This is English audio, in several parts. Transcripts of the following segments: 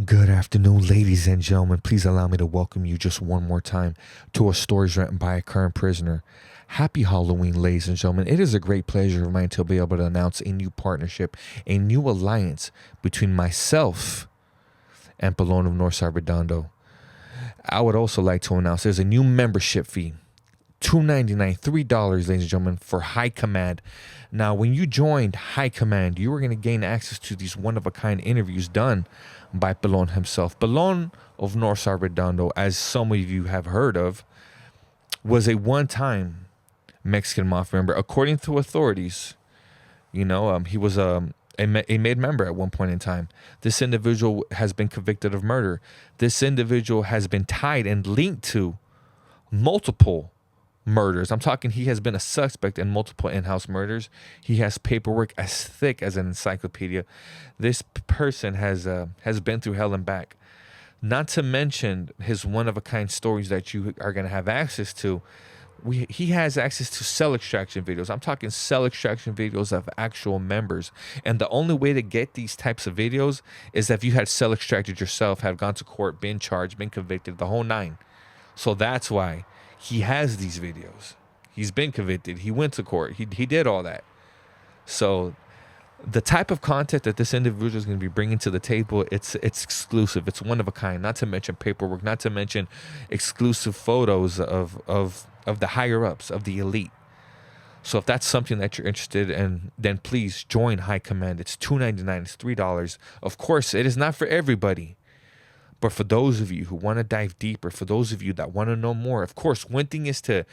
Good afternoon, ladies and gentlemen. Please allow me to welcome you just one more time to a stories written by a current prisoner. Happy Halloween, ladies and gentlemen. It is a great pleasure of mine to be able to announce a new partnership, a new alliance between myself and Pelon of Northside Redondo. I would also like to announce there's a new membership fee. $2.99, $3, ladies and gentlemen, for High Command. Now, when you joined High Command, you were going to gain access to these one-of-a-kind interviews done by Pelon himself. Pelon of Northside Redondo, as some of you have heard of, was a one-time Mexican mafia member. According to authorities, he was a made member at one point in time. This individual has been convicted of murder. This individual has been tied and linked to multiple murders. I'm talking he has been a suspect in multiple in-house murders. He has paperwork as thick as an encyclopedia. This person has been through hell and back. Not to mention his one-of-a-kind stories that you are going to have access to. He has access to cell extraction videos. I'm talking cell extraction videos of actual members. And the only way to get these types of videos is if you had cell extracted yourself, have gone to court, been charged, been convicted, the whole nine. So that's why he has these videos. He's been convicted. He went to court. He did all that. So the type of content that this individual is going to be bringing to the table, it's exclusive. It's one of a kind. Not to mention paperwork. Not to mention exclusive photos of the higher ups, of the elite. So if that's something that you're interested in, then please join High Command. It's $2.99. It's $3. Of course, it is not for everybody. But for those of you who want to dive deeper, for those of you that want to know more, of course, one thing is to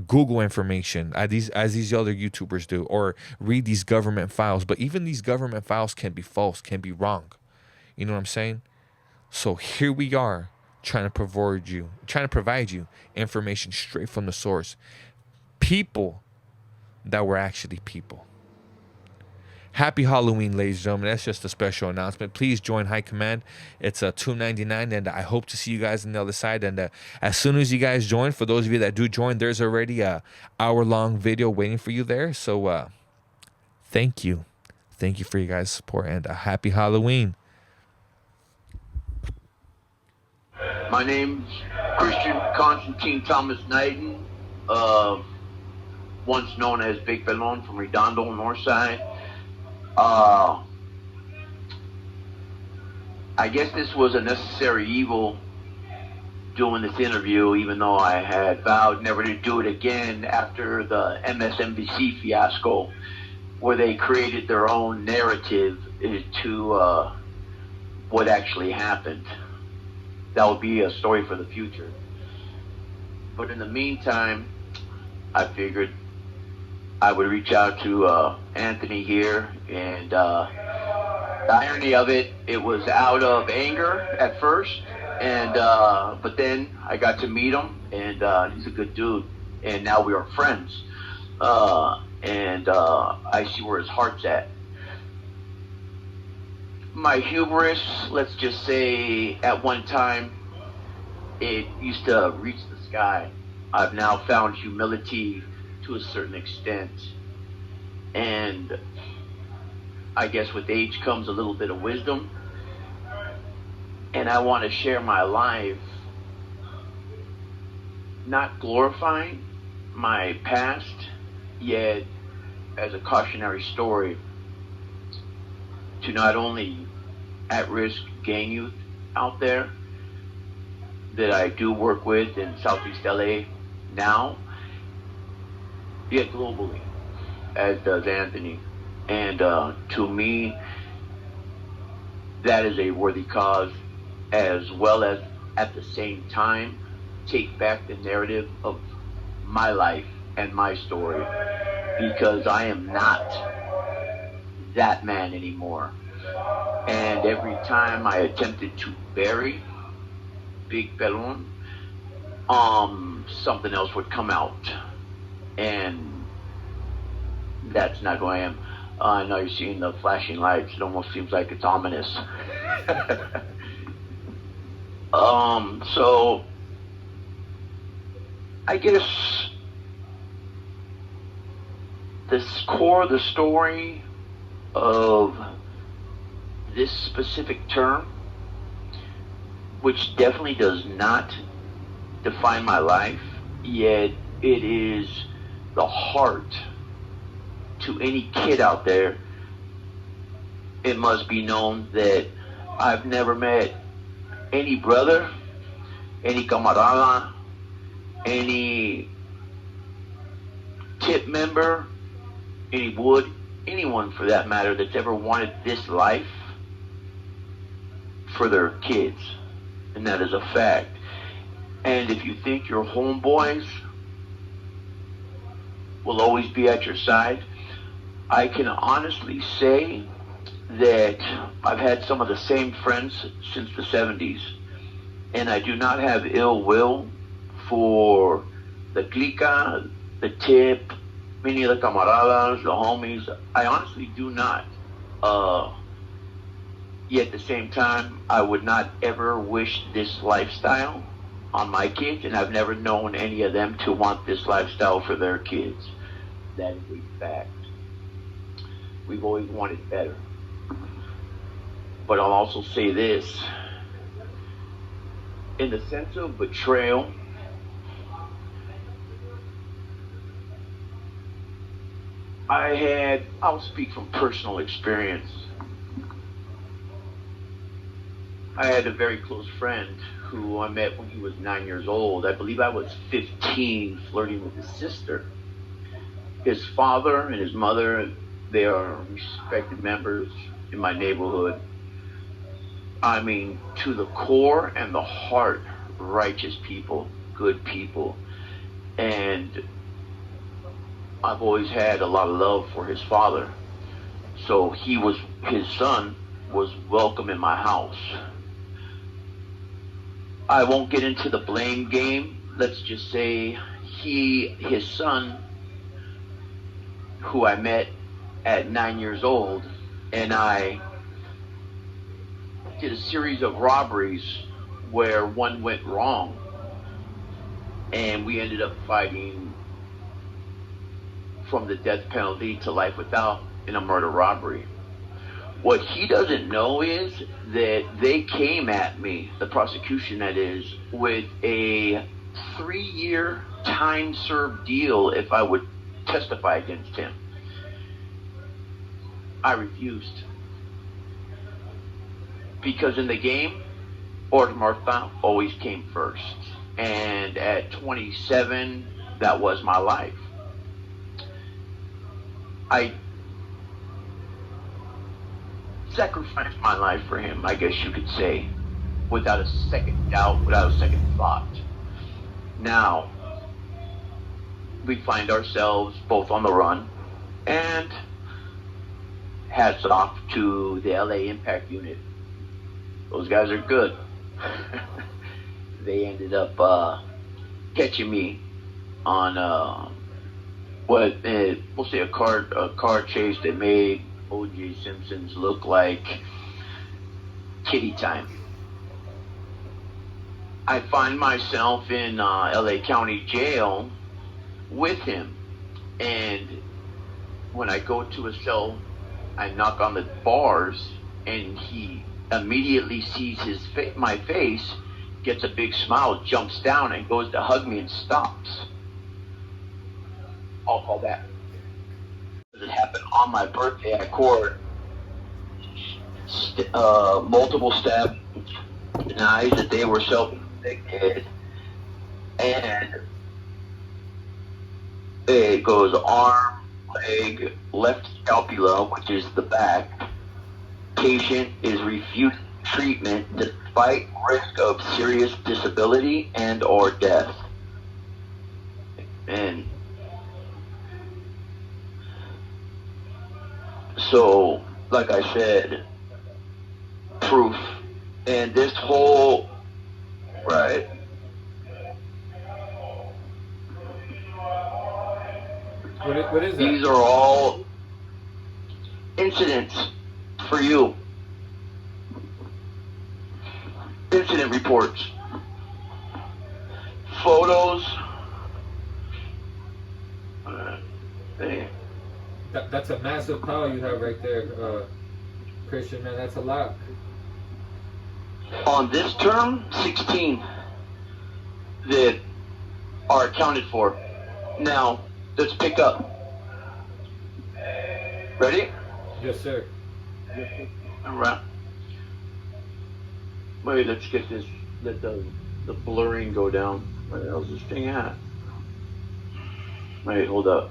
Google information as these other YouTubers do, or read these government files. But even these government files can be false, can be wrong. You know what I'm saying? So here we are trying to provide you information straight from the source. People that were actually people. Happy Halloween, ladies and gentlemen. That's just a special announcement. Please join High Command. It's $2.99, and I hope to see you guys on the other side. And as soon as you guys join, for those of you that do join, there's already a hour-long video waiting for you there. So thank you. Thank you for your guys' support, and happy Halloween. My name's Christian Constantine Thomas Knighten, once known as Big Pelon from Redondo, Northside. I guess this was a necessary evil doing this interview, even though I had vowed never to do it again after the MSNBC fiasco, where they created their own narrative to what actually happened. That would be a story for the future. But in the meantime, I figured I would reach out to Anthony here, and the irony of it, it was out of anger at first, and but then I got to meet him, and he's a good dude, and now we are friends, and I see where his heart's at. My hubris, let's just say, at one time, it used to reach the sky. I've now found humility to a certain extent, and I guess with age comes a little bit of wisdom, and I want to share my life, not glorifying my past, yet as a cautionary story to not only at-risk gang youth out there that I do work with in Southeast LA now, yet globally, as does Anthony. And to me, that is a worthy cause, as well as at the same time take back the narrative of my life and my story, because I am not that man anymore. And every time I attempted to bury Big Pelon, something else would come out. And that's not who I am. I know you're seeing the flashing lights. It almost seems like it's ominous. So I guess this core of the story of this specific term which definitely does not define my life, yet it is the heart to any kid out there. It must be known that I've never met any brother, any camarada, any tip member, anyone for that matter that's ever wanted this life for their kids. And that is a fact. And if you think your homeboys will always be at your side, I can honestly say that I've had some of the same friends since the 70s. And I do not have ill will for the clica, the tip, many of the camaradas, the homies. I honestly do not. Yet at the same time, I would not ever wish this lifestyle on my kids, and I've never known any of them to want this lifestyle for their kids. That is a fact. We've always wanted better. But I'll also say this. In the sense of betrayal, I'll speak from personal experience. I had a very close friend who I met when he was 9 years old. I believe I was 15, flirting with his sister. His father and his mother, they are respected members in my neighborhood. I mean, to the core and the heart, righteous people, good people. And I've always had a lot of love for his father. So his son was welcome in my house. I won't get into the blame game. Let's just say his son, who I met at 9 years old, and I did a series of robberies where one went wrong, and we ended up fighting from the death penalty to life without in a murder robbery. What he doesn't know is that they came at me, the prosecution that is, with a 3-year time served deal if I would testify against him. I refused. Because in the game, Ord Martha always came first. And at 27, that was my life. I sacrificed my life for him, I guess you could say, without a second doubt, without a second thought. Now, we find ourselves both on the run, and hats off to the LA Impact Unit. Those guys are good. They ended up catching me on we'll say a car chase that made O.J. Simpson's look like kitty time. I find myself in LA County Jail with him, and when I go to a cell, I knock on the bars, and he immediately sees my face, gets a big smile, jumps down, and goes to hug me and stops. I'll call that. It happened on my birthday at court. Multiple stab denies that they were self-inflicted, and it goes arm, leg, left scapula, which is the back. Patient is refused treatment despite risk of serious disability and or death. And so, like I said, proof. And this whole, right. What is that? These are all incidents for you. Incident reports. Photos. Hey. That's a massive pile you have right there, Christian, man. That's a lot. On this term, 16 that are accounted for. Now, let's pick up. Ready? Yes, sir. All right. Wait, let's get this. Let the blurring go down. Where the hell's this thing at? Wait, hold up.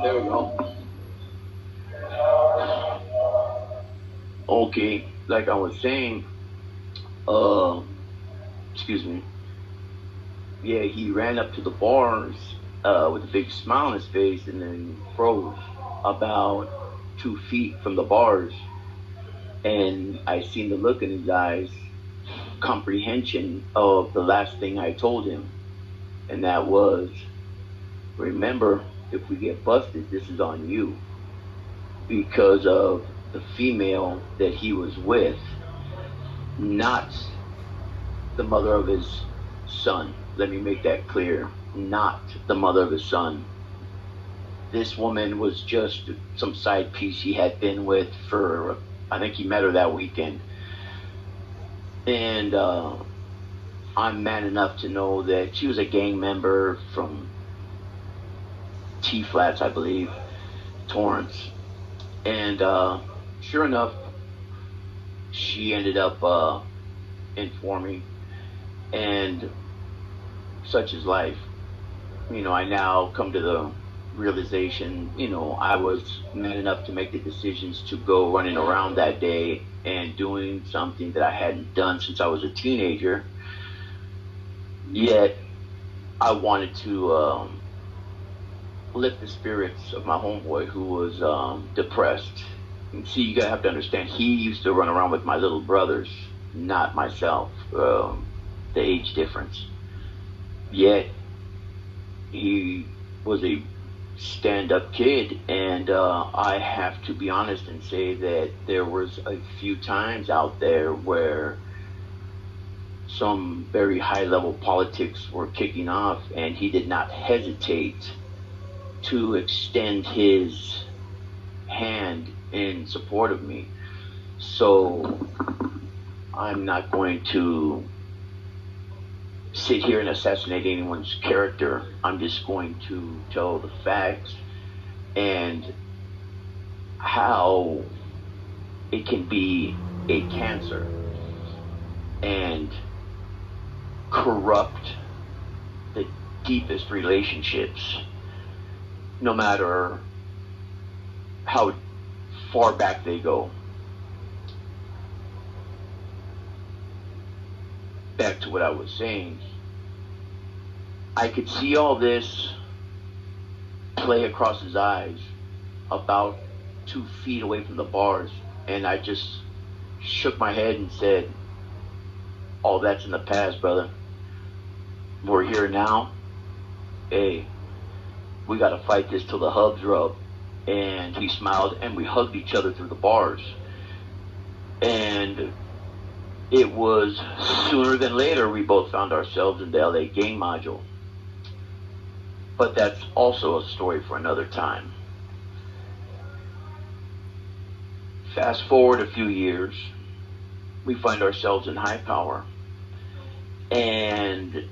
There we go. Okay, like I was saying, excuse me. Yeah, he ran up to the bars with a big smile on his face and then froze about 2 feet from the bars. And I seen the look in his eyes, comprehension of the last thing I told him. And that was, remember, if we get busted, this is on you. Because of the female that he was with, not the mother of his son. Let me make that clear. Not the mother of his son. This woman was just some side piece he had been with for, I think he met her that weekend. And I'm man enough to know that she was a gang member from T-Flats, I believe, Torrance. And sure enough, she ended up informing, and such is life. You know, I now come to the realization, you know, I was man enough to make the decisions to go running around that day and doing something that I hadn't done since I was a teenager. Yet, I wanted to lift the spirits of my homeboy who was depressed. And see, you gotta have to understand, he used to run around with my little brothers, not myself. The age difference. Yet, he was a stand-up kid, and I have to be honest and say that there was a few times out there where some very high-level politics were kicking off, and he did not hesitate to extend his hand in support of me. So I'm not going to sit here and assassinate anyone's character. I'm just going to tell the facts and how it can be a cancer and corrupt the deepest relationships, no matter how far back they go. Back to what I was saying, I could see all this play across his eyes about 2 feet away from the bars, and I just shook my head and said, all that's in the past, brother. We're here now. Hey, we gotta fight this till the hubs rub. And he smiled, and we hugged each other through the bars. And it was sooner than later we both found ourselves in the LA gang module. But that's also a story for another time. Fast forward a few years, we find ourselves in high power. And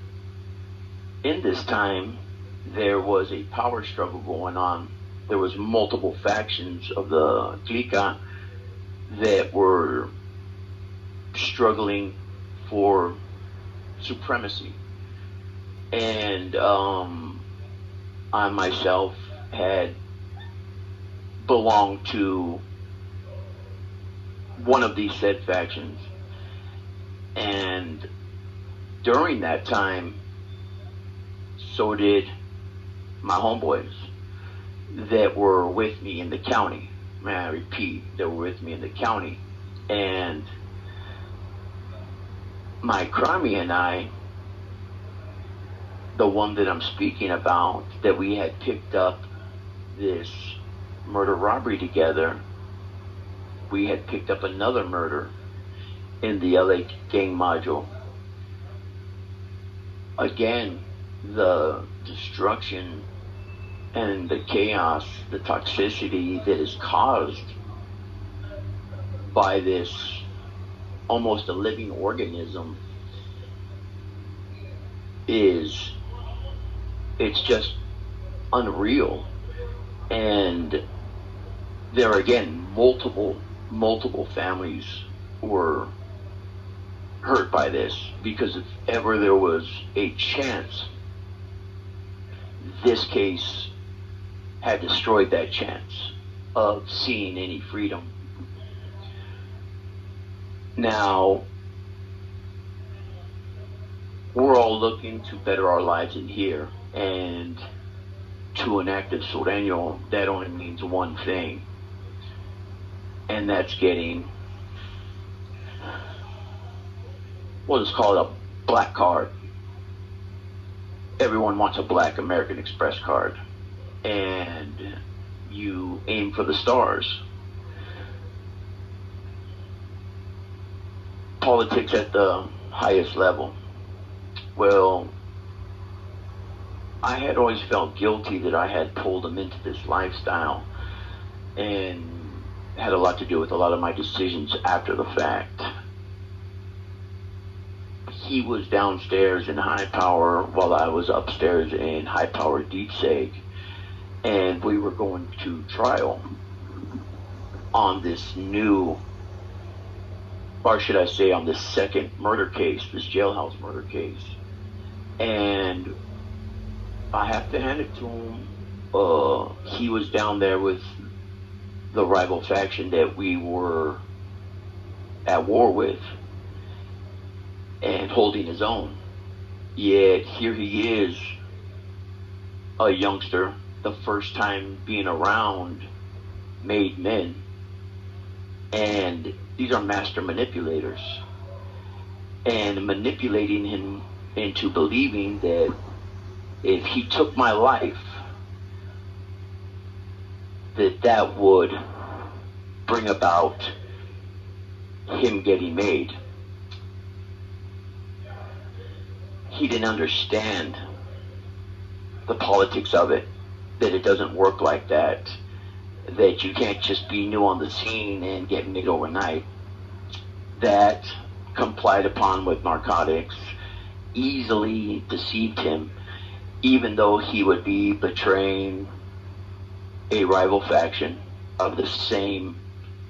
in this time, there was a power struggle going on. There was multiple factions of the Clica that were struggling for supremacy. And I myself had belonged to one of these said factions. And during that time, so did my homeboys that were with me in the county. Man, I repeat, they were with me in the county. And my Crummy and I, the one that I'm speaking about, that we had picked up this murder robbery together, we had picked up another murder in the LA gang module. Again, the destruction and the chaos, the toxicity that is caused by this almost a living organism it's just unreal. And there again, multiple families were hurt by this, because if ever there was a chance, this case had destroyed that chance of seeing any freedom. Now, we're all looking to better our lives in here, and to an active sureño, that only means one thing, and that's getting, we'll just call it a black card. Everyone wants a black American Express card, and you aim for the stars. Politics at the highest level. Well, I had always felt guilty that I had pulled him into this lifestyle, and had a lot to do with a lot of my decisions after the fact. He was downstairs in high power while I was upstairs in high power deep seg, and we were going to trial on this new, or should I say on this second murder case, this jailhouse murder case. And I have to hand it to him. He was down there with the rival faction that we were at war with, and holding his own. Yet here he is, a youngster, the first time being around made men, and these are master manipulators, and manipulating him into believing that if he took my life, that would bring about him getting made. He didn't understand the politics of it, that it doesn't work like that, that you can't just be new on the scene and get made overnight. That, complied upon with narcotics, easily deceived him, even though he would be betraying a rival faction of the same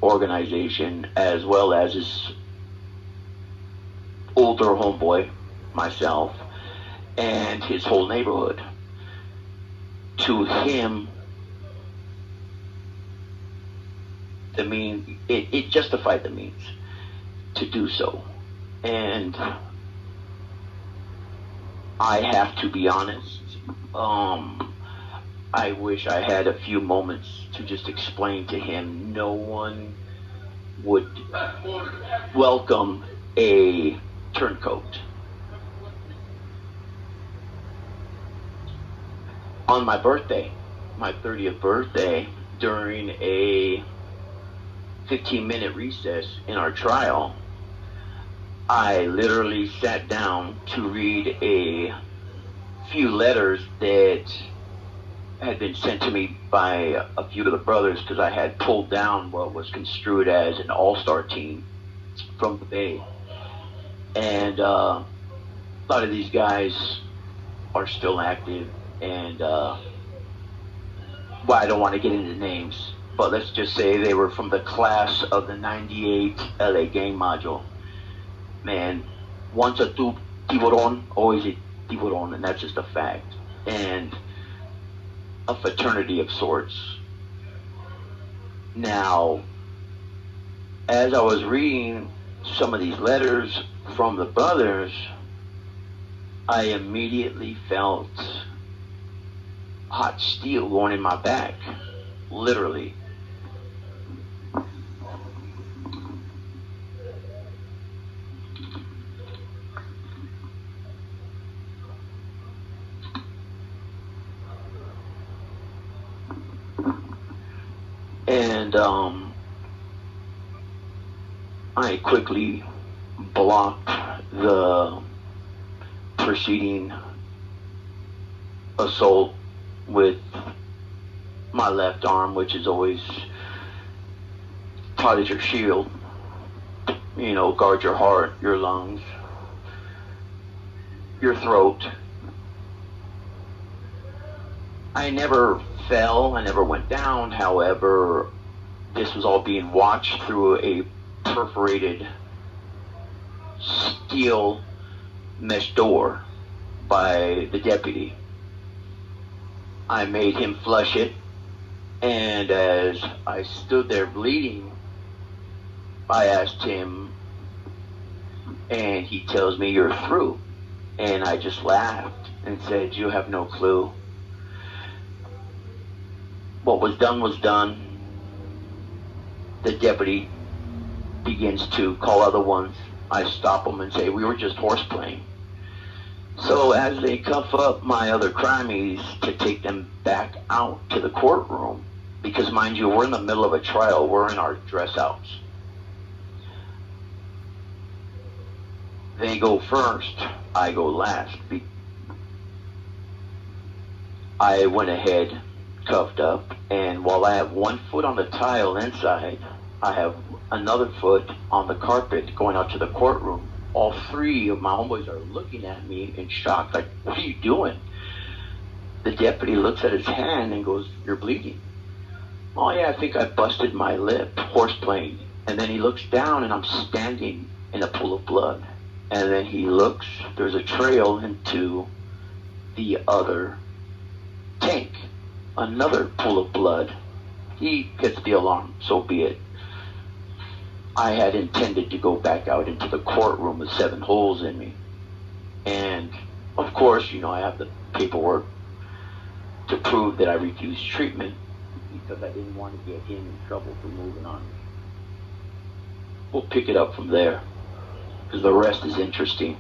organization, as well as his older homeboy, myself, and his whole neighborhood. To him, it justified the means to do so. And I have to be honest, I wish I had a few moments to just explain to him no one would welcome a turncoat. On my birthday, my 30th birthday, during a 15-minute recess in our trial, I literally sat down to read a few letters that had been sent to me by a few of the brothers, because I had pulled down what was construed as an all-star team from the Bay. And a lot of these guys are still active, and well, I don't want to get into names, but let's just say they were from the class of the 98 LA gang module. Man, once a tiburon, always a tiburon, and that's just a fact. And a fraternity of sorts. Now, as I was reading some of these letters from the brothers, I immediately felt hot steel going in my back, literally. And I quickly blocked the preceding assault with my left arm, which is always taught as your shield. You know, guard your heart, your lungs, your throat. I never fell, I never went down. However, this was all being watched through a perforated steel mesh door by the deputy. I made him flush it, and as I stood there bleeding, I asked him, and he tells me, "You're through." And I just laughed and said, "You have no clue." What was done was done. The deputy begins to call other ones. I stop them and say, "We were just horseplaying." So as they cuff up my other crimies to take them back out to the courtroom, because mind you, we're in the middle of a trial, we're in our dress outs. They go first, I go last. I went ahead, cuffed up, and while I have one foot on the tile inside, I have another foot on the carpet going out to the courtroom. All three of my homeboys are looking at me in shock, like, "What are you doing?" The deputy looks at his hand and goes, "You're bleeding." "Oh yeah, I think I busted my lip horseplaying." And then he looks down and I'm standing in a pool of blood. And then he looks, there's a trail into the other tank, another pool of blood. He gets the alarm, so be it. I had intended to go back out into the courtroom with 7 holes in me. And of course, you know, I have the paperwork to prove that I refused treatment because I didn't want to get him in trouble for moving on. We'll pick it up from there because the rest is interesting.